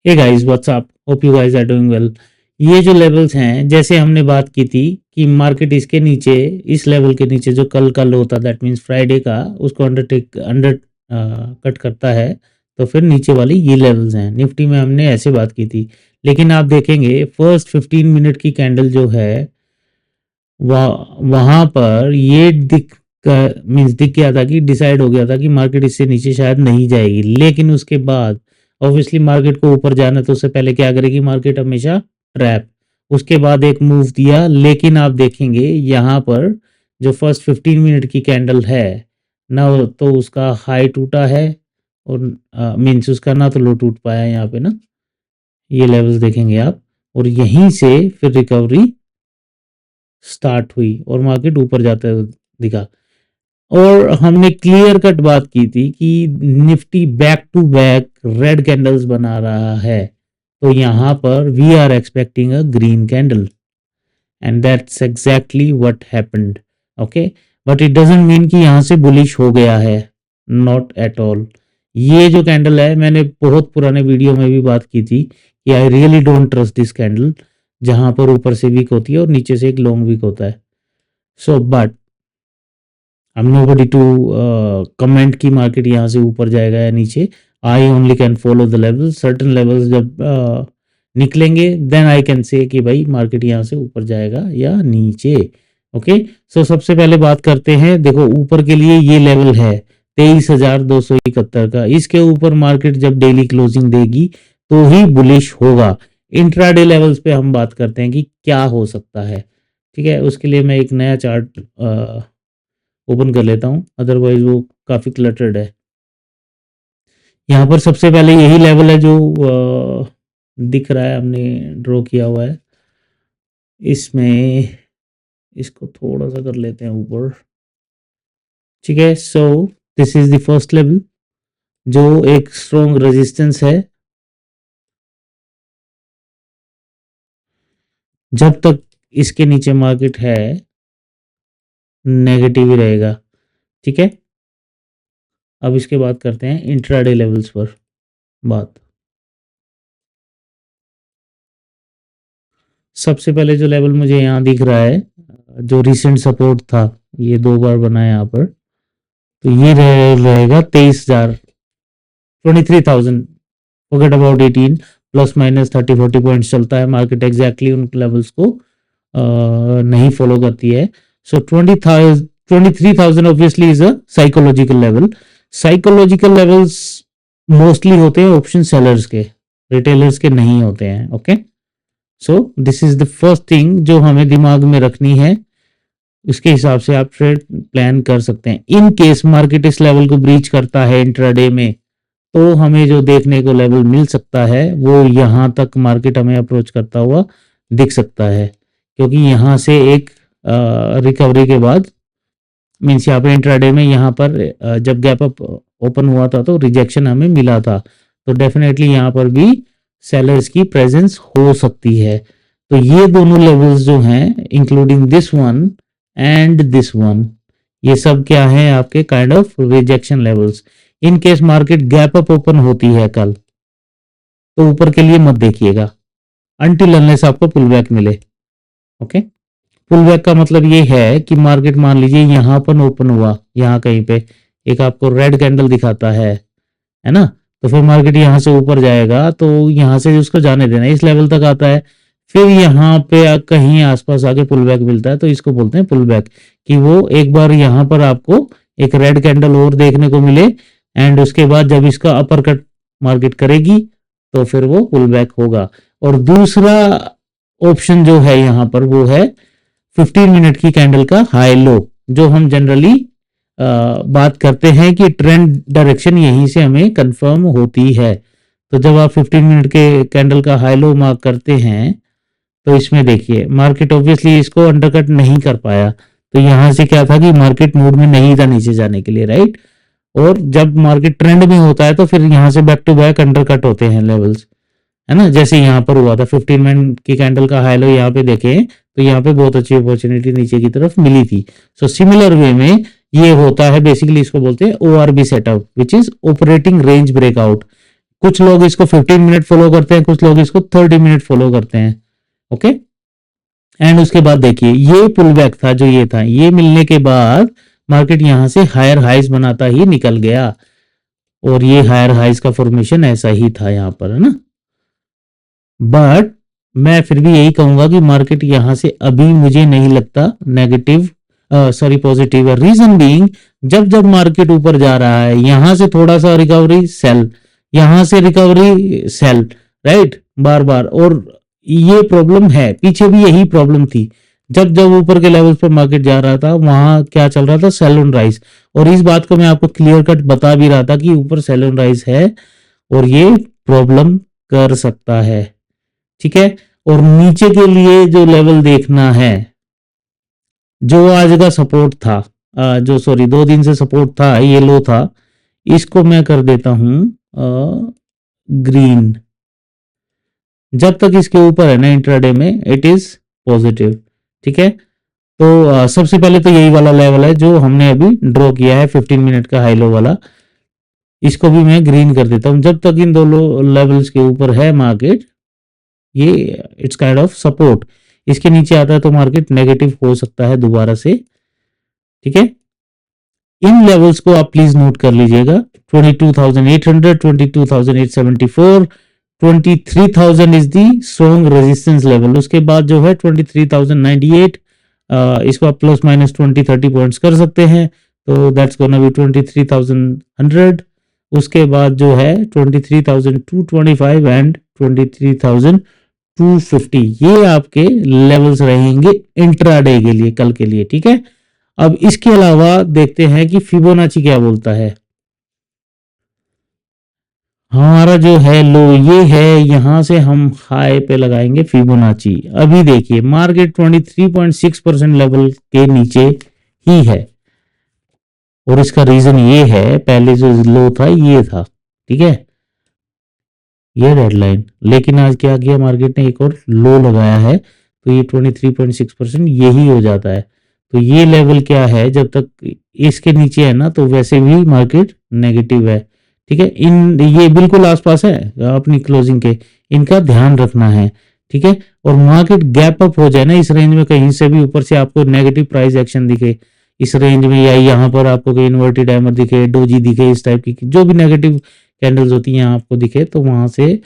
Hey guys what's up, hope you guys are doing well. ये जो levels हैं, जैसे हमने बात की थी कि मार्केट इसके नीचे, इस लेवल के नीचे जो कल का लो था, दैट मींस फ्राइडे का, उसको अंडर कट करता है तो फिर नीचे वाली ये लेवल्स हैं। निफ्टी में हमने ऐसे बात की थी, लेकिन आप देखेंगे फर्स्ट 15 मिनट की कैंडल जो है वहां पर ये दिख गया था कि डिसाइड हो गया था कि मार्केट इससे नीचे शायद नहीं जाएगी। लेकिन उसके बाद ऑब्वियसली मार्केट को ऊपर जाना तो उससे पहले क्या करेगी मार्केट, हमेशा ट्रैप। उसके बाद एक मूव दिया, लेकिन आप देखेंगे यहाँ पर जो फर्स्ट 15 मिनट की कैंडल है ना, तो उसका हाई टूटा है और मीन्स उसका ना तो लो टूट पाया है यहाँ पे ना, ये लेवल्स देखेंगे आप। और यहीं से फिर रिकवरी स्टार्ट हुई और मार्केट ऊपर जाता दिखा। और हमने क्लियर कट बात की थी कि Nifty back to back red candles बना रहा है, तो यहाँ पर we are expecting a green candle and that's exactly what happened. Okay, but it doesn't mean कि यहाँ से बुलिश हो गया है, नॉट एट ऑल। ये जो कैंडल है, मैंने बहुत पुराने वीडियो में भी बात की थी कि I really don't trust this candle, जहां पर ऊपर से वीक होती है और नीचे से एक लॉन्ग वीक होता है। So but I'm nobody to comment की मार्केट यहाँ से ऊपर जाएगा या नीचे। I only can follow the level, certain levels जब निकलेंगे देन आई कैन से कि भाई मार्केट यहाँ से ऊपर जाएगा या नीचे। ओके, सो सबसे पहले बात करते हैं। देखो ऊपर के लिए ये लेवल है 23,271 का, इसके ऊपर मार्केट जब डेली क्लोजिंग देगी तो ही बुलिश होगा। इंट्राडे लेवल्स पे हम बात करते हैं कि क्या हो सकता है। ठीक है, उसके लिए मैं एक नया चार्ट ओपन कर लेता हूं, अदरवाइज वो काफ़ी क्लटर्ड है। यहाँ पर सबसे पहले यही लेवल है जो दिख रहा है, हमने ड्रॉ किया हुआ है। इसमें इसको थोड़ा सा कर लेते हैं ऊपर। ठीक है, so this is the first level जो एक स्ट्रॉन्ग रेजिस्टेंस है। जब तक इसके नीचे मार्केट है नेगेटिव ही रहेगा। ठीक है, अब इसके बाद करते हैं इंट्राडे लेवल्स पर बात। सबसे पहले जो लेवल मुझे यहाँ दिख रहा है, जो रिसेंट सपोर्ट था, ये 2 बार बना है यहाँ पर, तो ये रहेगा 23,000, 23,000, forget about 18, plus minus 30-40 points चलता है मार्केट। एग्जैक्टली उन लेवल्स को नहीं फॉलो करती है। सो 23,000 obviously is a psychological level. Psychological levels mostly होते हैं ऑप्शन सेलर्स के, रिटेलर्स के नहीं होते हैं। Okay, so this is the first thing जो हमें दिमाग में रखनी है, उसके हिसाब से आप ट्रेड प्लान कर सकते हैं। इन केस मार्केट इस लेवल को ब्रीच करता है इंट्राडे में, तो हमें जो देखने को लेवल मिल सकता है वो यहाँ तक मार्केट हमें अप्रोच करता हुआ दिख सकता है, क्योंकि यहाँ से एक रिकवरी के बाद मीन्स यहाँ पे इंट्राडे में यहाँ पर जब गैप अप ओपन हुआ था तो रिजेक्शन हमें मिला था, तो डेफिनेटली यहाँ पर भी सेलर्स की प्रेजेंस हो सकती है। तो ये दोनों लेवल्स जो हैं, including this one and this one, ये सब क्या है आपके kind of rejection levels. In case market gap up open होती है कल, तो ऊपर के लिए मत देखिएगा अनटिल अनलेस आपको पुल बैक मिले। ओके, पुल बैक का मतलब ये है कि मार्केट मान लीजिए यहाँ पर ओपन हुआ, यहाँ कहीं पे एक आपको रेड कैंडल दिखाता है ना, तो फिर मार्केट यहाँ से ऊपर जाएगा, तो यहाँ से उसको जाने देना, इस लेवल तक आता है, फिर यहाँ पे कहीं आसपास आके पुल बैक मिलता है, तो इसको बोलते हैं पुल बैक। कि वो एक बार यहाँ पर आपको एक रेड कैंडल और देखने को मिले एंड उसके बाद जब इसका अपर कट मार्केट करेगी तो फिर वो पुल बैक होगा। और दूसरा ऑप्शन जो है यहाँ पर वो है 15 मिनट की कैंडल का हाई लो, जो हम जनरली बात करते हैं कि ट्रेंड डायरेक्शन यहीं से हमें कंफर्म होती है। तो जब आप 15 मिनट के कैंडल का हाई लो मार्क करते हैं, तो इसमें देखिए मार्केट ऑब्वियसली इसको अंडरकट नहीं कर पाया, तो यहां से क्या था कि मार्केट मूड में नहीं था नीचे जाने के लिए, राइट। और जब मार्केट ट्रेंड में होता है तो फिर यहां से बैक टू बैक अंडरकट होते हैं लेवल्स, है ना। जैसे यहाँ पर हुआ था 15 मिनट की कैंडल का हाई लो यहाँ पे देखें, तो यहाँ पे बहुत अच्छी अपॉर्चुनिटी नीचे की तरफ मिली थी। सो सिमिलर वे में ये होता है, बेसिकली इसको बोलते हैं ORB setup, which is operating range breakout. कुछ लोग इसको 15 मिनट फॉलो करते हैं, कुछ लोग इसको 30 मिनट फॉलो करते हैं। ओके, एंड उसके बाद देखिए ये पुल बैक था, जो ये था, ये मिलने के बाद मार्केट यहां से हायर हाइज बनाता ही निकल गया, और ये हायर हाइज का फॉर्मेशन ऐसा ही था यहाँ पर, है ना। बट मैं फिर भी यही कहूंगा कि मार्केट यहां से अभी मुझे नहीं लगता नेगेटिव, सॉरी पॉजिटिव है। रीजन बीइंग, जब जब मार्केट ऊपर जा रहा है, यहां से थोड़ा सा रिकवरी सेल, यहां से रिकवरी सेल, राइट, बार बार। और ये प्रॉब्लम है, पीछे भी यही प्रॉब्लम थी। जब जब ऊपर के लेवल पर मार्केट जा रहा था, वहां क्या चल रहा था, सेल ऑन राइज। और इस बात को मैं आपको क्लियर कट बता भी रहा था कि ऊपर सेल ऑन राइज है और ये प्रॉब्लम कर सकता है, ठीक है। और नीचे के लिए जो लेवल देखना है, जो आज का सपोर्ट था, जो सॉरी 2 दिन से सपोर्ट था, ये लो था, इसको मैं कर देता हूं ग्रीन। जब तक इसके ऊपर है ना इंट्राडे में, इट इज पॉजिटिव, ठीक है। तो सबसे पहले तो यही वाला लेवल है जो हमने अभी ड्रॉ किया है, 15 मिनट का हाई लो वाला, इसको भी मैं ग्रीन कर देता हूं। जब तक इन दो लेवल्स के ऊपर है मार्केट, ये इट्स काइंड ऑफ सपोर्ट। इसके नीचे आता है तो मार्केट नेगेटिव हो सकता है दोबारा से, ठीक है। इन लेवल्स को आप प्लीज नोट कर लीजिएगा, 22,800, 22,874, 23,000 is the strong resistance level. उसके बाद जो है 23,098, इसको आप प्लस माइनस 20-30 पॉइंट्स कर सकते हैं, तो दैट्स गोना बी 23,100। उसके बाद जो है 23,225 एंड 23,250, ये आपके लेवल्स रहेंगे इंट्राडे के लिए, कल के लिए, ठीक है। अब इसके अलावा देखते हैं कि फिबोनाची क्या बोलता है। हमारा जो है लो ये है, यहां से हम हाई पे लगाएंगे फिबोनाची। अभी देखिए मार्केट 23.6% लेवल के नीचे ही है, और इसका रीजन ये है, पहले जो लो था ये था, ठीक है, ये रेड लाइन। लेकिन आज क्या किया मार्केट ने, एक और लो लगाया है, तो ये 23.6% यही हो जाता है। तो ये लेवल क्या है, जब तक इसके नीचे है ना, तो वैसे भी मार्केट नेगेटिव है, ठीक है। इन ये बिल्कुल आसपास है अपनी क्लोजिंग के, इनका ध्यान रखना है, ठीक है। और मार्केट गैप अप हो जाए ना इस रेंज में, कहीं से भी ऊपर से आपको नेगेटिव प्राइस एक्शन दिखे इस रेंज में, या यहाँ पर आपको कोई इन्वर्टेड हैमर दिखे, डोजी दिखे, इस टाइप की जो भी नेगेटिव कैंडल्स होती हैं आपको दिखे, तो वहां से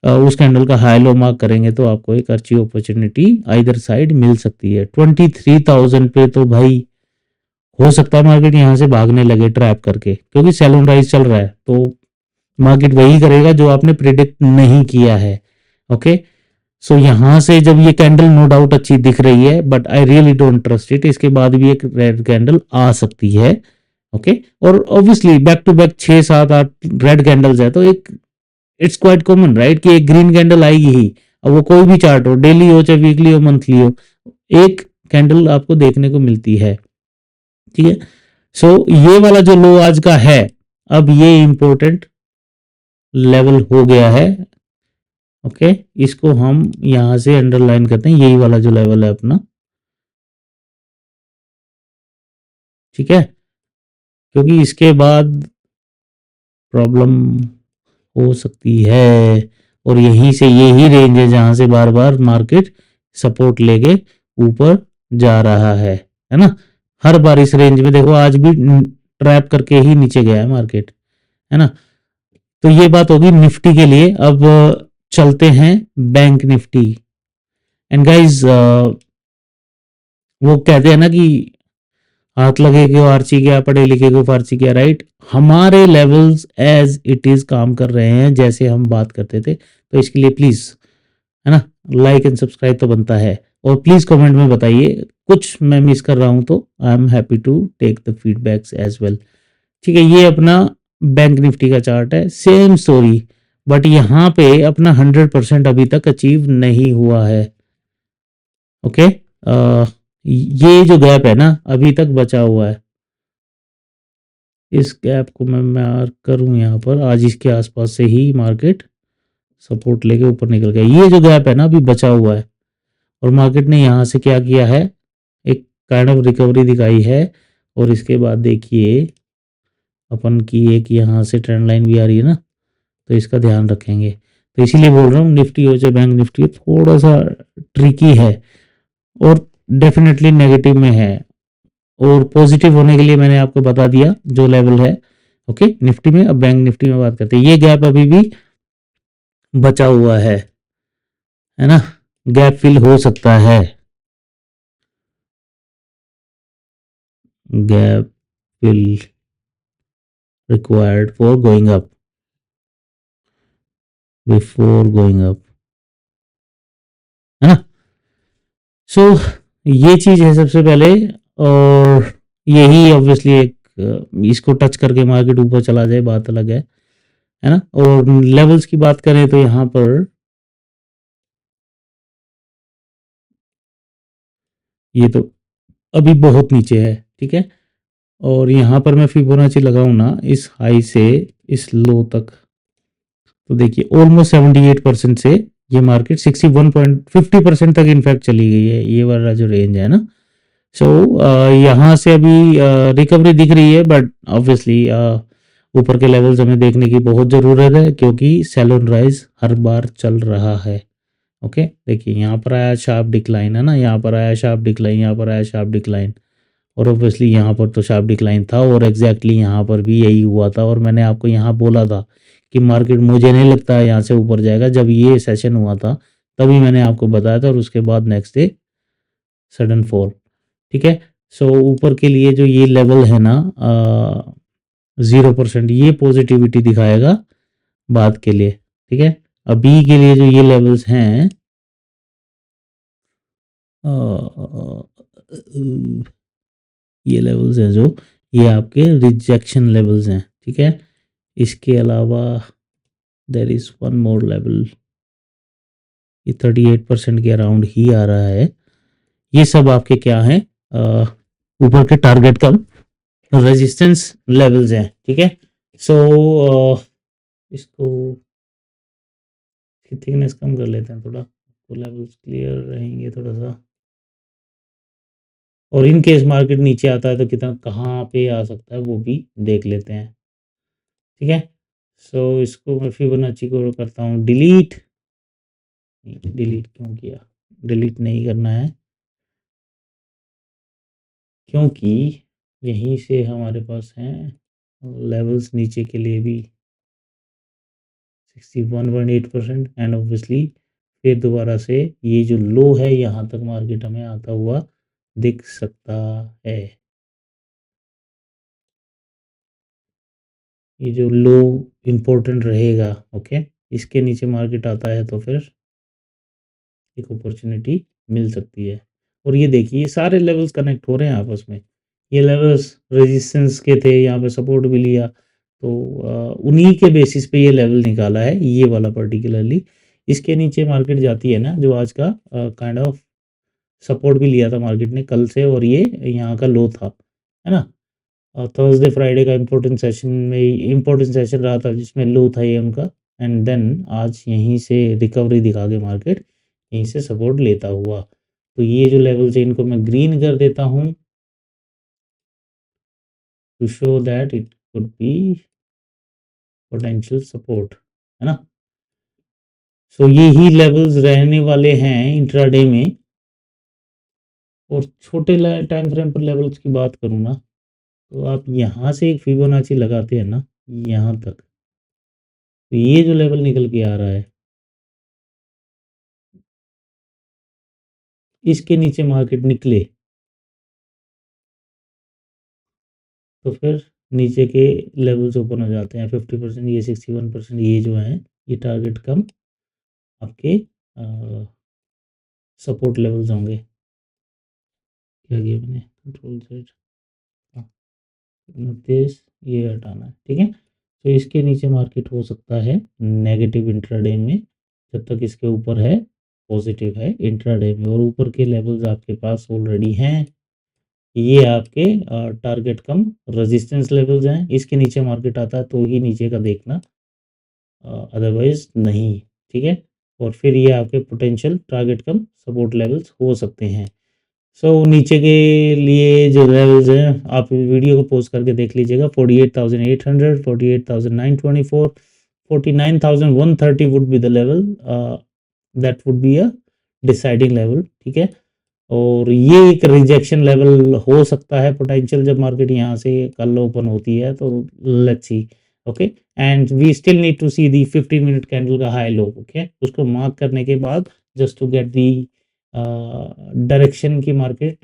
उस कैंडल का हाई लो मार्क करेंगे तो आपको एक अच्छी अपॉर्चुनिटी आइदर साइड मिल सकती है। 23,000 पे तो भाई हो सकता है मार्केट यहां से भागने लगे ट्रैप करके, क्योंकि सेल राइज चल रहा है, तो मार्केट वही करेगा जो आपने प्रिडिक्ट नहीं किया है। ओके, सो यहां से जब ये कैंडल नो डाउट अच्छी दिख रही है, but I really don't trust it, इसके बाद भी एक रेड कैंडल आ सकती है। ओके, और obviously back to back 6-7-8 red candles है, तो एक इट्स क्वाइट कॉमन राइट कि एक ग्रीन कैंडल आएगी ही। अब वो कोई भी चार्ट हो, डेली हो चाहे वीकली हो मंथली हो, एक कैंडल आपको देखने को मिलती है, ठीक है। सो ये वाला जो लो आज का है, अब ये इंपॉर्टेंट लेवल हो गया है। ओके, इसको हम यहां से अंडरलाइन करते हैं, यही वाला जो लेवल है अपना, ठीक है, क्योंकि इसके बाद प्रॉब्लम हो सकती है। और यहीं से यही रेंज है जहां से बार बार मार्केट सपोर्ट लेके ऊपर जा रहा है ना। हर बार इस रेंज में देखो, आज भी ट्रैप करके ही नीचे गया है मार्केट, है ना। तो ये बात होगी निफ्टी के लिए। अब चलते हैं बैंक निफ्टी। एंड गाइज, वो कहते हैं ना कि हाथ लगे कि आर्ची क्या, पढ़े लिखे को फारसी क्या, राइट। हमारे लेवल्स एज इट इज काम कर रहे हैं जैसे हम बात करते थे, तो इसके लिए प्लीज, है ना, लाइक एंड सब्सक्राइब तो बनता है। और प्लीज कमेंट में बताइए कुछ मैं मिस कर रहा हूं तो I am happy to take the feedbacks as well, ठीक है। ये अपना बैंक निफ्टी का चार्ट है, सेम स्टोरी, बट यहाँ पे अपना 100% अभी तक अचीव नहीं हुआ है। ओके, ये जो गैप है ना अभी तक बचा हुआ है, इस गैप को मैं मार्क करूं यहाँ पर, आज इसके आसपास से ही मार्केट सपोर्ट लेके ऊपर निकल गया। ये जो गैप है ना अभी बचा हुआ है, और मार्केट ने यहाँ से क्या किया है, एक काइंड ऑफ रिकवरी दिखाई है। और इसके बाद देखिए अपन की एक यहाँ से ट्रेंड लाइन भी आ रही है ना, तो इसका ध्यान रखेंगे। तो इसीलिए बोल रहा हूँ निफ्टी हो चाहे बैंक निफ्टी हो, थोड़ा सा ट्रिकी है और डेफिनेटली नेगेटिव में है। और पॉजिटिव होने के लिए मैंने आपको बता दिया जो लेवल है। ओके, निफ्टी में। अब बैंक निफ्टी में बात करते हैं। ये गैप अभी भी बचा हुआ है ना, गैप फिल हो सकता है। Gap fill required for going up, before going up, है ना। सो ये चीज है सबसे पहले। और यही ऑब्वियसली एक इसको टच करके मार्केट ऊपर चला जाए बात अलग है ना। और लेवल्स की बात करें तो यहाँ पर ये तो अभी बहुत नीचे है, ठीक है। और यहाँ पर मैं फिबोनाची लगाऊं ना इस हाई से इस लो तक, तो देखिए ऑलमोस्ट 78% से ये मार्केट 61.50% तक इनफैक्ट चली गई है। ये वाला जो रेंज है ना। सो यहाँ से अभी रिकवरी दिख रही है, बट ऑब्वियसली ऊपर के लेवल्स हमें देखने की बहुत ज़रूरत है क्योंकि सेल ऑन राइज हर बार चल रहा है। ओके, देखिए यहाँ पर आया शार्प डिक्लाइन है ना, यहाँ पर आया शार्प डिक्लाइन, यहाँ पर आया शार्प डिक्लाइन, और ऑब्वियसली यहाँ पर तो शार्प डिक्लाइन था और एग्जैक्टली यहाँ पर भी यही हुआ था। और मैंने आपको यहाँ बोला था कि मार्केट मुझे नहीं लगता है यहाँ से ऊपर जाएगा, जब ये सेशन हुआ था तभी मैंने आपको बताया था। और उसके बाद नेक्स्ट डे सडन फॉल, ठीक है। सो ऊपर के लिए जो ये लेवल है ना 0%, ये पॉजिटिविटी दिखाएगा बाद के लिए, ठीक है। अभी के लिए जो ये लेवल्स हैं ये लेवल्स हैं जो ये आपके रिजेक्शन लेवल्स हैं, ठीक है। इसके अलावा there is one more level, ये 38% के अराउंड ही आ रहा है। ये सब आपके क्या हैं, ऊपर के टारगेट का रेजिस्टेंस लेवल्स हैं, ठीक है। सो इसको थिकनेस कम कर लेते हैं थोड़ा, तो लेवल्स क्लियर रहेंगे थोड़ा सा। और इन केस मार्केट नीचे आता है तो कितना कहाँ पे आ सकता है वो भी देख लेते हैं, ठीक है। सो इसको मैं फिबोनाची को करता हूँ डिलीट। डिलीट क्यों किया, डिलीट नहीं करना है क्योंकि यहीं से हमारे पास हैं लेवल्स नीचे के लिए भी 61.8%। एंड ऑब्वियसली फिर दोबारा से ये जो लो है यहाँ तक मार्केट हमें आता हुआ दिख सकता है। ये जो लो इम्पोर्टेंट रहेगा, ओके। इसके नीचे मार्केट आता है तो फिर एक अपॉर्चुनिटी मिल सकती है। और ये देखिए ये सारे लेवल्स कनेक्ट हो रहे हैं आपस में। ये लेवल्स रेजिस्टेंस के थे, यहाँ पे सपोर्ट भी लिया, तो उन्हीं के बेसिस पे ये लेवल निकाला है, ये वाला पर्टिकुलरली। इसके नीचे मार्केट जाती है ना, जो आज का काइंड ऑफ सपोर्ट भी लिया था मार्केट ने कल से, और ये यहाँ का लो था, है ना। थर्सडे फ्राइडे का इम्पोर्टेंट सेशन रहा था जिसमें लो था ये उनका। एंड देन आज यहीं से रिकवरी दिखा के मार्केट यहीं से सपोर्ट लेता हुआ, तो ये जो लेवल है इनको मैं ग्रीन कर देता हूँ to show that it could be potential support, है ना। सो ये ही लेवल्स रहने वाले हैं इंट्राडे में। और छोटे टाइम फ्रेम पर लेवल्स की बात करूँ ना, तो आप यहाँ से एक फिबोनाची लगाते हैं ना यहाँ तक, तो ये जो लेवल निकल के आ रहा है इसके नीचे मार्केट निकले तो फिर नीचे के लेवल्स ओपन हो जाते हैं 50%, ये 61%, ये जो है ये टारगेट कम आपके सपोर्ट लेवल्स होंगे। क्या किया मैंने, कंट्रोल सेट 29, ये हटाना है, ठीक है। तो इसके नीचे मार्केट हो सकता है नेगेटिव इंट्राडे में, जब तक इसके ऊपर है पॉजिटिव है इंट्राडे में। और ऊपर के लेवल्स आपके पास ऑलरेडी हैं, ये आपके टारगेट कम रेजिस्टेंस लेवल्स हैं। इसके नीचे मार्केट आता है तो ही नीचे का देखना, अदरवाइज नहीं, ठीक है। और फिर ये आपके पोटेंशियल टारगेट कम सपोर्ट लेवल्स हो सकते हैं। सो नीचे के लिए जो लेवल्स हैं आप वीडियो को पॉज करके देख लीजिएगा, 48,800, 48,924, 49,130 would be the level, that would be a deciding level, ठीक है। और ये एक रिजेक्शन लेवल हो सकता है पोटेंशियल, जब मार्केट यहाँ से कल ओपन होती है तो let's see, okay. And we still need to see the 15 minute candle का हाई लो, ओके। उसको मार्क करने के बाद just to get the direction की मार्केट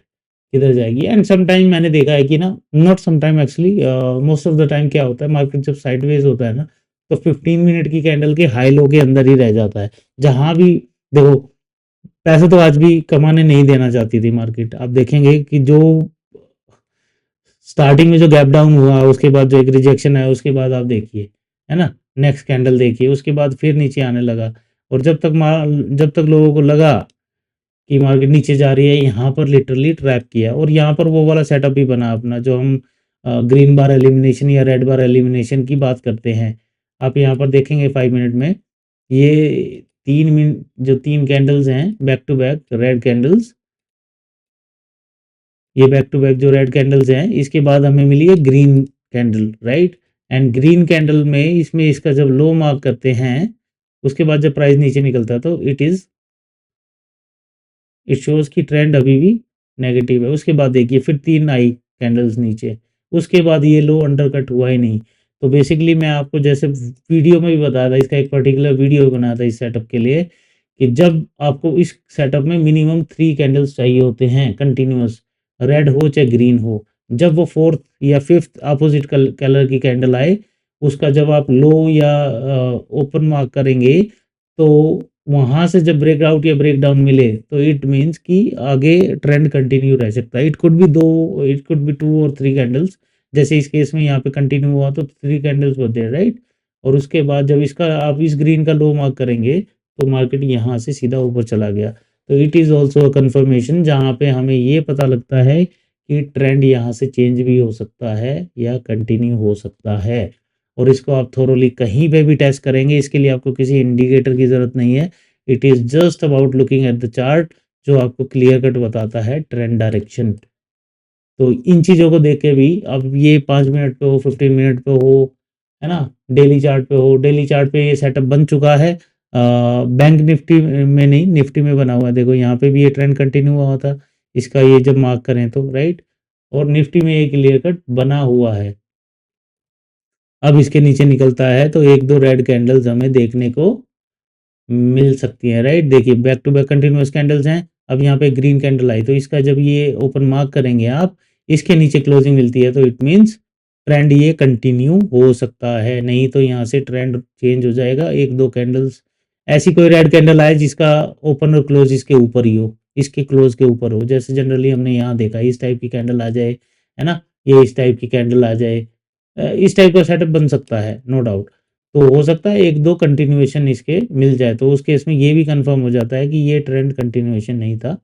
किधर जाएगी। एंड सम टाइम मैंने देखा है कि ना, not some time actually, most of the time क्या होता है, मार्केट जब साइडवेज होता है ना, तो 15 मिनट की कैंडल के हाई लो के अंदर ही रह जाता है। जहां भी देखो, पैसे तो आज भी कमाने नहीं देना चाहती थी मार्केट। आप देखेंगे कि जो स्टार्टिंग में जो गैप डाउन हुआ, उसके बाद जो एक रिजेक्शन है, उसके बाद आप देखिए, है ना, नेक्स्ट कैंडल देखिए, उसके बाद फिर नीचे आने लगा। और जब तक लोगों को लगा कि मार्केट नीचे जा रही है, यहाँ पर लिटरली ट्रैप किया। और यहाँ पर वो वाला सेटअप भी बना अपना, जो हम ग्रीन बार एलिमिनेशन या रेड बार एलिमिनेशन की बात करते हैं। आप यहाँ पर देखेंगे 5 मिनट में, ये 3 मिनट जो 3 कैंडल्स हैं back to back red candles, ये बैक टू बैक जो रेड कैंडल्स हैं, इसके बाद हमें मिली है green candle, right. And green candle में इसमें इसका जब लो मार्क करते हैं, उसके बाद जब प्राइस नीचे निकलता है तो इट शोज की ट्रेंड अभी भी नेगेटिव है। उसके बाद देखिए फिर 3 आई कैंडल्स नीचे, उसके बाद ये लो अंडरकट हुआ ही नहीं। तो बेसिकली मैं आपको जैसे वीडियो में भी बताया था, इसका एक पर्टिकुलर वीडियो बनाया था इस सेटअप के लिए, कि जब आपको इस सेटअप में मिनिमम 3 कैंडल्स चाहिए होते हैं कंटिन्यूअस, रेड हो चाहे ग्रीन हो। जब वो 4th या 5th अपोजिट कलर की कैंडल आए, उसका जब आप लो या ओपन मार्क करेंगे, तो वहाँ से जब ब्रेकआउट या ब्रेकडाउन मिले, तो इट मीन्स कि आगे ट्रेंड कंटिन्यू रह सकता है। इट कुड बी 2 और 3 कैंडल्स, जैसे इस केस में यहाँ पे कंटिन्यू हुआ तो 3 कैंडल्स होते हैं, राइट। और उसके बाद जब इसका आप इस ग्रीन का लो मार्क करेंगे, तो मार्केट यहाँ से सीधा ऊपर चला गया। तो it is also a conformation, जहाँ पे हमें ये पता लगता है कि ट्रेंड यहाँ से चेंज भी हो सकता है या कंटिन्यू हो सकता है। और इसको आप थोरोली कहीं पे भी टेस्ट करेंगे, इसके लिए आपको किसी इंडिकेटर की ज़रूरत नहीं है। It is just about looking at the chart, जो आपको क्लियर कट बताता है ट्रेंड डायरेक्शन। तो इन चीज़ों को देख के भी, अब ये 5 मिनट पे हो, 15 मिनट पे हो, है ना, डेली चार्ट पे हो, डेली चार्ट पे ये सेटअप बन चुका है। बैंक निफ्टी में नहीं, निफ्टी में बना हुआ है। देखो यहाँ पे भी ये ट्रेंड कंटिन्यू हुआ था, इसका ये जब मार्क करें तो, राइट। और निफ्टी में ये क्लियर कट बना हुआ है। अब इसके नीचे निकलता है तो 1-2 रेड कैंडल्स हमें देखने को मिल सकती है, राइट। देखिए back to back continuous candles हैं। अब यहाँ पे ग्रीन कैंडल आई, तो इसका जब ये ओपन मार्क करेंगे आप, इसके नीचे क्लोजिंग मिलती है, तो इट मीन्स ट्रेंड ये कंटिन्यू हो सकता है। नहीं तो यहाँ से ट्रेंड चेंज हो जाएगा। 1-2 कैंडल्स ऐसी कोई रेड कैंडल आए जिसका ओपन और क्लोज इसके ऊपर ही हो, इसके क्लोज के ऊपर हो, जैसे जनरली हमने यहाँ देखा, इस टाइप की कैंडल आ जाए, है ना, ये इस टाइप की कैंडल आ जाए, इस टाइप का सेटअप बन सकता है, नो डाउट। तो हो सकता है 1-2 कंटिन्यूएशन इसके मिल जाए, तो उस केस में ये भी कंफर्म हो जाता है कि ये ट्रेंड कंटिन्यूएशन नहीं था,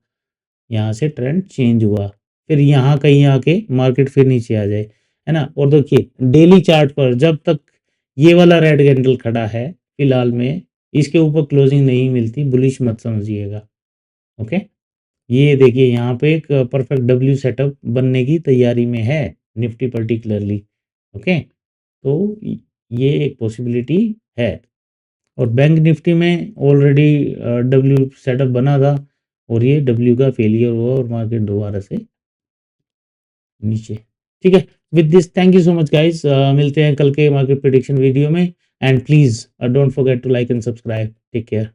यहाँ से ट्रेंड चेंज हुआ। फिर यहाँ कहीं आके मार्केट फिर नीचे आ जाए, है ना। और देखिए डेली चार्ट पर जब तक ये वाला रेड कैंडल खड़ा है, फिलहाल में इसके ऊपर क्लोजिंग नहीं मिलती, बुलिश मत समझिएगा, ओके। ये देखिए यहाँ पे एक परफेक्ट डब्ल्यू सेटअप बनने की तैयारी में है, निफ्टी पर्टिकुलरली, ओके। तो ये एक पॉसिबिलिटी है। और बैंक निफ्टी में ऑलरेडी डब्ल्यू सेटअप बना था, और ये डब्ल्यू का फेलियर हुआ और मार्केट दोबारा से नीचे, ठीक है। With this thank you so much guys, मिलते हैं कल के मार्केट प्रेडिक्शन वीडियो में। And please don't forget to like and subscribe. Take care.